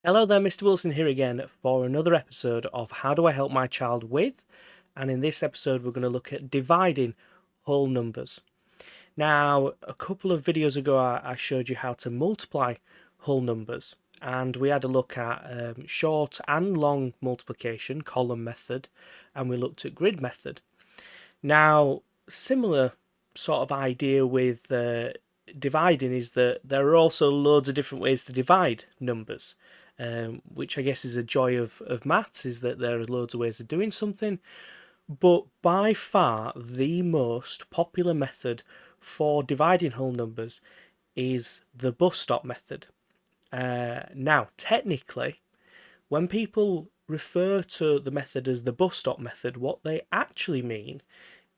Hello there, Mr. Wilson here again for another episode of How Do I Help My Child With? And in this episode, we're going to look at dividing whole numbers. Now, a couple of videos ago, I showed you how to multiply whole numbers, and we had a look at short and long multiplication, column method, and we looked at grid method. Now, similar sort of idea with dividing is that there are also loads of different ways to divide numbers, which I guess is a joy of maths, is that there are loads of ways of doing something. But by far the most popular method for dividing whole numbers is the bus stop method. Now, technically, when people refer to the method as the bus stop method, what they actually mean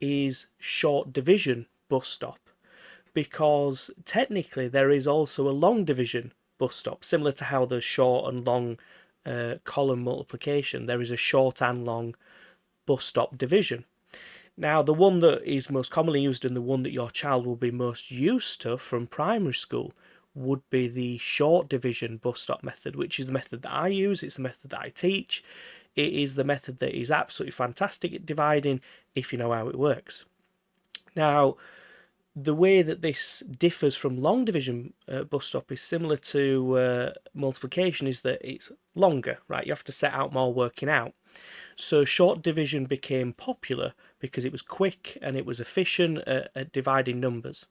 is short division bus stop, because technically there is also a long division bus stop, similar to how there's short and long column multiplication. There is a short and long bus stop division. Now, the one that is most commonly used and the one that your child will be most used to from primary school would be the short division bus stop method, which is the method that I use. It's the method that I teach. It is the method that is absolutely fantastic at dividing if you know how it works. Now, the way that this differs from long division bus stop is similar to multiplication, is that it's longer, right? You have to set out more working out. So short division became popular because it was quick and it was efficient at dividing numbers.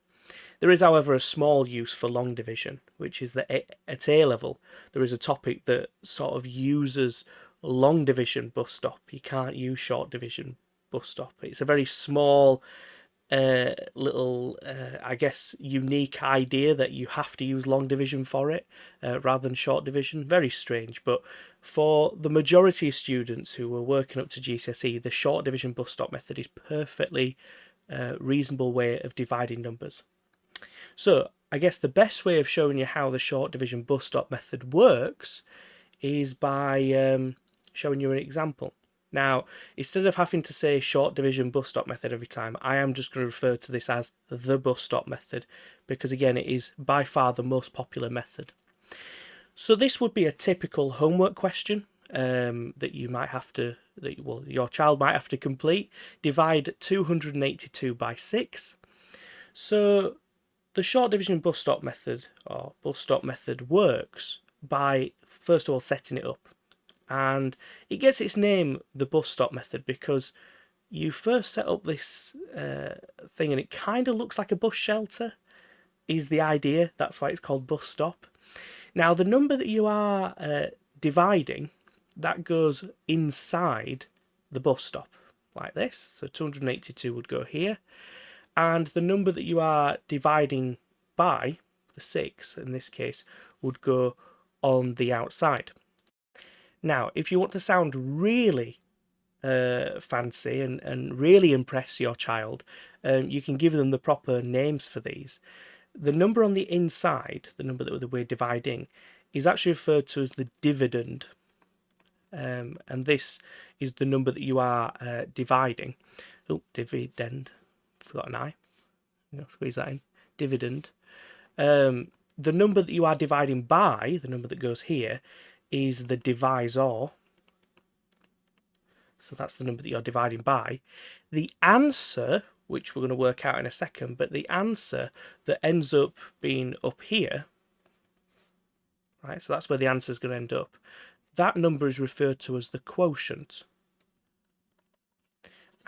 There is, however, a small use for long division, which is that at A level there is a topic that sort of uses long division bus stop. You can't use short division bus stop. It's a very small little, I guess, unique idea that you have to use long division for it rather than short division. Very strange, but for the majority of students who are working up to GCSE, the short division bus stop method is perfectly reasonable way of dividing numbers. So I guess the best way of showing you how the short division bus stop method works is by showing you an example. Now, instead of having to say short division bus stop method every time, I am just going to refer to this as the bus stop method because, again, it is by far the most popular method. So this would be a typical homework question that you might have to, your child might have to complete. Divide 282 by 6. So the short division bus stop method or bus stop method works by, first of all, setting it up. And it gets its name, the bus stop method, because you first set up this thing and it kind of looks like a bus shelter, is the idea. That's why it's called bus stop. Now, the number that you are dividing, that goes inside the bus stop, like this. So 282 would go here. And the number that you are dividing by, the 6 in this case, would go on the outside. Now, if you want to sound really fancy and really impress your child, you can give them the proper names for these. The number on the inside, the number that we're dividing, is actually referred to as the dividend. And this is the number that you are dividing. Oh, dividend. Forgot an I. Squeeze that in. Dividend. The number that you are dividing by, the number that goes here, is the divisor. So that's the number that you're dividing by. The answer, which we're going to work out in a second, but the answer that ends up being up here, right? So that's where the answer is going to end up. That number is referred to as the quotient.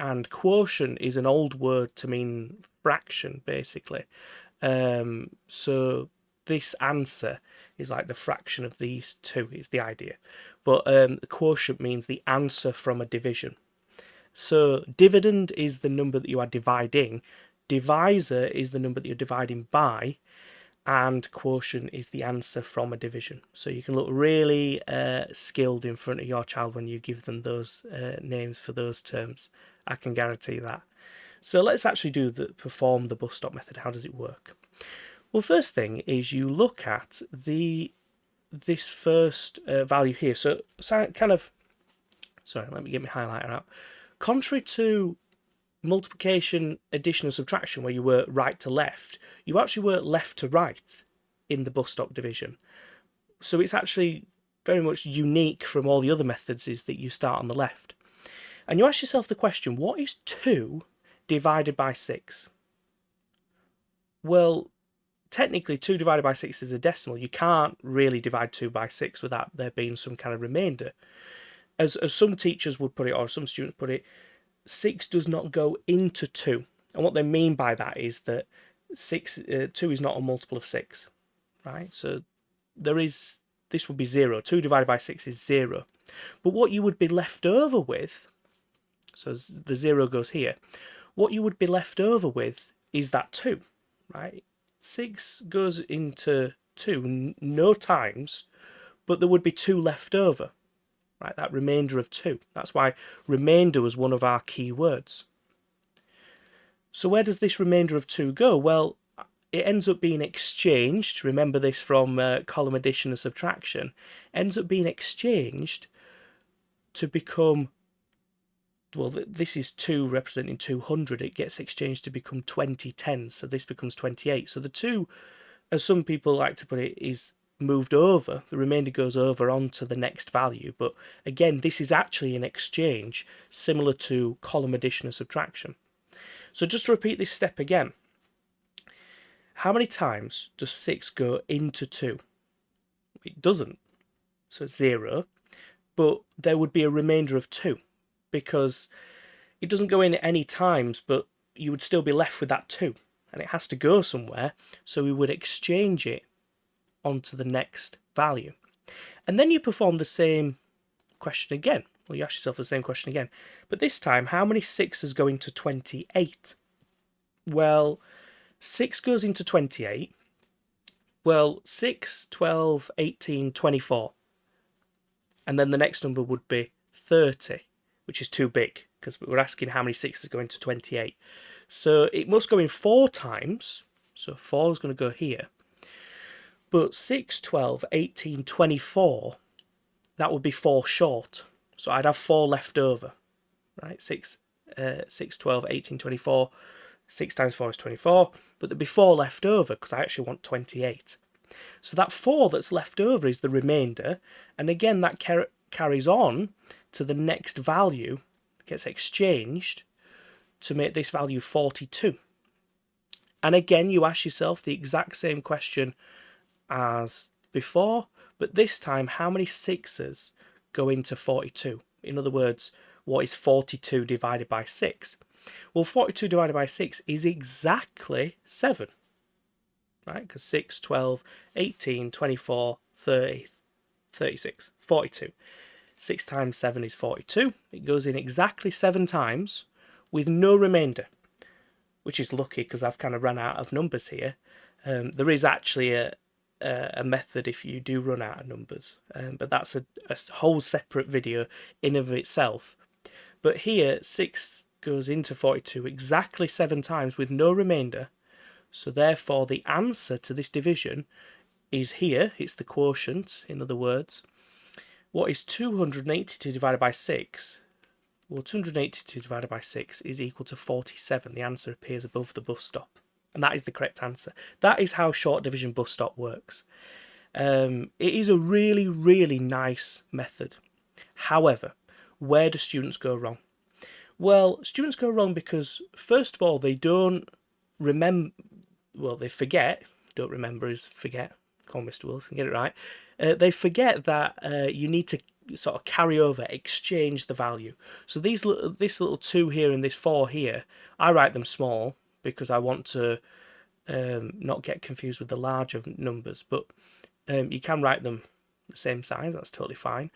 And quotient is an old word to mean fraction, basically. So this answer is like the fraction of these two, is the idea. But the quotient means the answer from a division. So dividend is the number that you are dividing, divisor is the number that you're dividing by, and quotient is the answer from a division. So you can look really skilled in front of your child when you give them those names for those terms. I can guarantee that. So let's actually perform the bus stop method. How does it work? Well, first thing is you look at this first value here. So kind of, sorry, let me get my highlighter out. Contrary to multiplication, addition and subtraction where you work right to left, you actually work left to right in the bus stop division. So it's actually very much unique from all the other methods is that you start on the left. And you ask yourself the question, what is 2 divided by 6? Well, technically 2 divided by 6 is a decimal. You can't really divide 2 by 6 without there being some kind of remainder. As some teachers would put it, or some students put it, 6 does not go into 2. And what they mean by that is that 2 is not a multiple of 6, right? So this would be 0. 2 divided by 6 is 0. But what you would be left over with, so the 0 goes here, what you would be left over with is that 2, right? 6 goes into 2 no times, but there would be 2 left over, right? That remainder of 2. That's why remainder was one of our key words. So where does this remainder of 2 go? Well, it ends up being exchanged. Remember this from column addition and subtraction. Ends up being exchanged to become, well, this is 2 representing 200. It gets exchanged to become 20 tens. So this becomes 28. So the 2, as some people like to put it, is moved over. The remainder goes over onto the next value. But again, this is actually an exchange similar to column addition and subtraction. So just to repeat this step again. How many times does 6 go into 2? It doesn't. So it's 0. But there would be a remainder of 2. Because it doesn't go in at any times, but you would still be left with that 2. And it has to go somewhere, so we would exchange it onto the next value. And then you perform the same question again. Well, you ask yourself the same question again. But this time, how many 6s go into 28? Well, 6 goes into 28. Well, 6, 12, 18, 24. And then the next number would be 30. Which is too big, because we're asking how many 6s go into 28. So it must go in 4 times, so 4 is going to go here. But 6, 12, 18, 24, that would be 4 short. So I'd have 4 left over, right? 6, 12, 18, 24, 6 times 4 is 24, but there'd be 4 left over, because I actually want 28. So that 4 that's left over is the remainder, and again that carries on to the next value, gets exchanged to make this value 42. And again, you ask yourself the exact same question as before, but this time, how many 6s go into 42? In other words, what is 42 divided by 6? Well, 42 divided by 6 is exactly 7, right? Because 6, 12, 18, 24, 30, 36, 42. 6 times 7 is 42. It goes in exactly 7 times with no remainder, which is lucky because I've kind of run out of numbers here. There is actually a method if you do run out of numbers, but that's a whole separate video in of itself. But here, 6 goes into 42 exactly 7 times with no remainder. So therefore, the answer to this division is here. It's the quotient, in other words. What is 282 divided by 6? Well, 282 divided by 6 is equal to 47. The answer appears above the bus stop. And that is the correct answer. That is how short division bus stop works. It is a really, really nice method. However, where do students go wrong? Well, students go wrong because, first of all, they don't remember, well, they forget, don't remember is forget, call Mr. Wilson, get it right. They forget that you need to sort of carry over, exchange the value. So this little 2 here and this 4 here, I write them small because I want to not get confused with the larger numbers, but you can write them the same size, that's totally fine.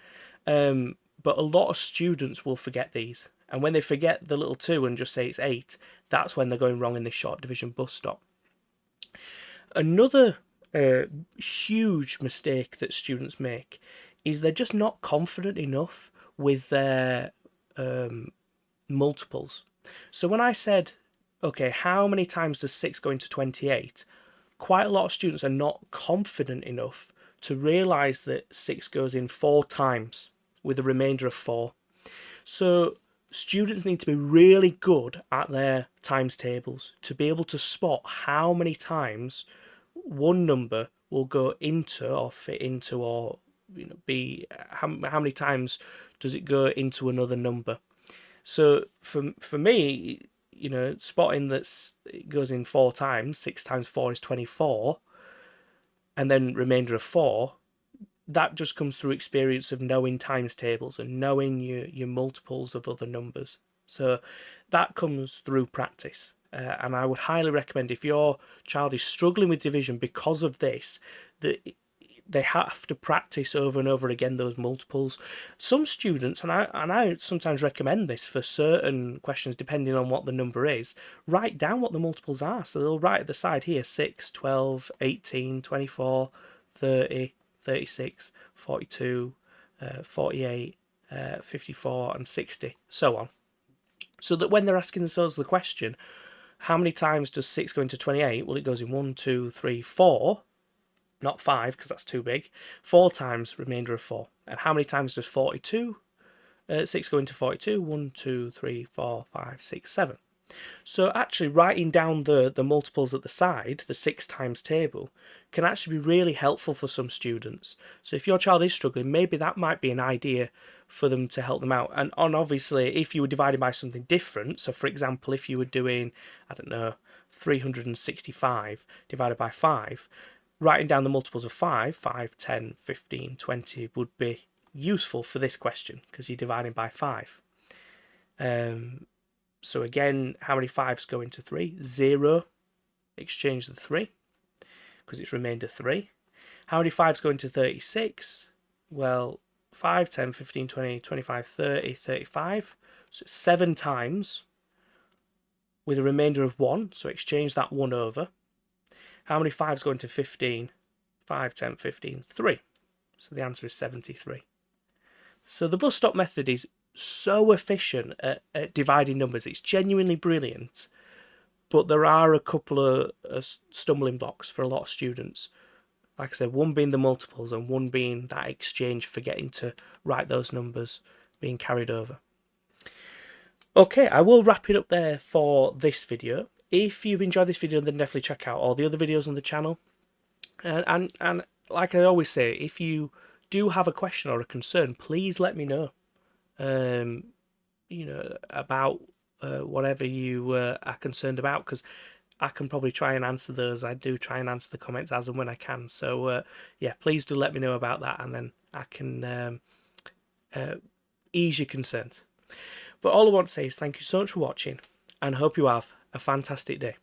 But a lot of students will forget these. And when they forget the little 2 and just say it's 8, that's when they're going wrong in this short division bus stop. Another huge mistake that students make is they're just not confident enough with their multiples. So when I said, okay, how many times does 6 go into 28? Quite a lot of students are not confident enough to realise that 6 goes in 4 times with a remainder of 4. So students need to be really good at their times tables to be able to spot how many times one number will go into or fit into or be how many times does it go into another number? So for me, spotting that it goes in 4 times, 6 times 4 is 24, and then remainder of 4, that just comes through experience of knowing times tables and knowing your multiples of other numbers. So that comes through practice. And I would highly recommend, if your child is struggling with division because of this, that they have to practice over and over again those multiples. Some students, and I sometimes recommend this for certain questions depending on what the number is, write down what the multiples are. So they'll write at the side here 6, 12, 18, 24, 30, 36, 42, 48, 54 and 60, so on. So that when they're asking themselves the question, how many times does 6 go into 28? Well, it goes in 1, 2, 3, 4, not 5 because that's too big. 4 times remainder of 4. And how many times does 6 go into 42? 1, 2, 3, 4, 5, 6, 7. So actually writing down the multiples at the side, the 6 times table, can actually be really helpful for some students. So if your child is struggling, maybe that might be an idea for them to help them out. And obviously, if you were dividing by something different, so for example, if you were doing, 365 divided by 5, writing down the multiples of 5, 5, 10, 15, 20 would be useful for this question because you're dividing by 5. So again, how many 5s go into 3? 0. Exchange the 3 because it's remainder 3. How many 5s go into 36? Well, 5, 10, 15, 20, 25, 30, 35. So it's 7 times with a remainder of 1. So exchange that 1 over. How many 5s go into 15? 5, 10, 15, 3. So the answer is 73. So the bus stop method is so efficient at dividing numbers. It's genuinely brilliant, but there are a couple of stumbling blocks for a lot of students. Like I said, one being the multiples and one being that exchange, forgetting to write those numbers being carried over. Okay, I will wrap it up there for this video. If you've enjoyed this video, then definitely check out all the other videos on the channel. And like I always say, if you do have a question or a concern, please let me know. About whatever you are concerned about, because I can probably try and answer those. I do try and answer the comments as and when I can. So yeah, please do let me know about that, and then I can ease your concerns. But all I want to say is thank you so much for watching, and hope you have a fantastic day.